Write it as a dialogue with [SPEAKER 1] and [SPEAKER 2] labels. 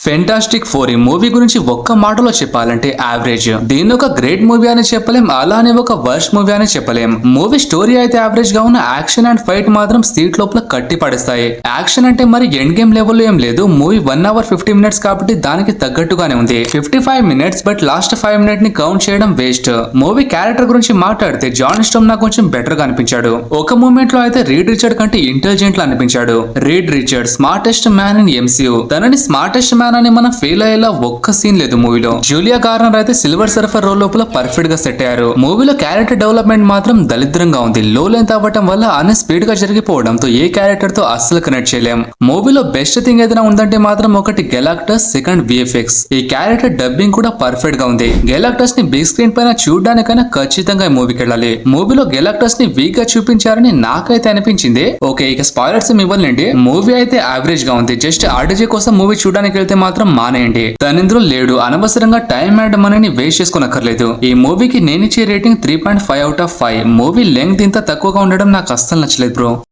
[SPEAKER 1] Fantastic four ఈ movie గురించి ఒక్క మాటలో చెప్పాలంటే యావరేజ్. దీన్ని ఒక గ్రేట్ మూవీ అని చెప్పలేం, అలానే ఒక వర్స్ట్ మూవీ అని చెప్పలేం. మూవీ స్టోరీ అయితే యావరేజ్ గా ఉన్న యాక్షన్ అండ్ ఫైట్ మాత్రం సీట్ లోపల కట్టి పడేస్తాయి. యాక్షన్ అంటే మరి ఎండ్ గేమ్ లెవెల్లో ఏం లేదు. మూవీ 1 hour 50 minutes కాబట్టి దానికి తగ్గట్టుగానే ఉంది. 55 minutes బట్ లాస్ట్ 5 minutes ని కౌంట్ చేయడం వేస్ట్. మూవీ క్యారెక్టర్ గురించి మాట్లాడితే జాన్ స్టోమ్ నాకు కొంచెం బెటర్ గా అనిపించాడు. ఒక మూమెంట్ లో అయితే రీడ్ రిచర్డ్ కంటే ఇంటెలిజెంట్ లా అనిపించాడు. Reed Richard smartest man in MCU. తనని స్మార్టెస్ట్ మ్యాన్ అని మనం ఫెయిల్ అయ్యేలా ఒక్క సీన్ లేదు మూవీలో. జూలియా గార్నర్ అయితే సిల్వర్ సర్ఫర్ రోల్ లోపల పర్ఫెక్ట్ గా సెట్ అయ్యారు. మూవీలో క్యారెక్టర్ డెవలప్మెంట్ మాత్రం దరిద్రంగా ఉంది. లో లెంత్ అవ్వటం వల్ల అన్ని స్పీడ్ గా జరిగిపోవడంతో ఏ క్యారెక్టర్ తో అస్సలు కనెక్ట్ చేయలేం. మూవీలో బెస్ట్ థింగ్ ఏదైనా ఉందంటే మాత్రం ఒకటి గెలాక్టస్, సెకండ్ విఎఫ్ఎక్స్. ఈ క్యారెక్టర్ డబ్బింగ్ కూడా పర్ఫెక్ట్ గా ఉంది. గెలాక్టస్ ని బిగ్ స్క్రీన్ పైన చూడడానికైనా ఖచ్చితంగా ఈ మూవీకి వెళ్ళాలి. మూవీలో గెలాక్టస్ ని వీక్ గా చూపించారని నాకైతే అనిపించింది. ఓకే, ఇక స్పాయిలర్స్ ఇవ్వాలండి. మూవీ అయితే యావరేజ్ గా ఉంది. జస్ట్ ఆర్డీజీ కోసం మూవీ చూడడానికి వెళ్తే మాత్రం మానేయండి. తను ఇందులో లేడు. అనవసరంగా టైం అండ్ మనీని వేస్ట్ చేసుకోనక్కర్లేదు. ఈ మూవీకి నేనిచ్చే rating 3.5 out of 5. Movie length ఇంత తక్కువగా ఉండడం నాకు అస్సలు నచ్చలేదు బ్రో.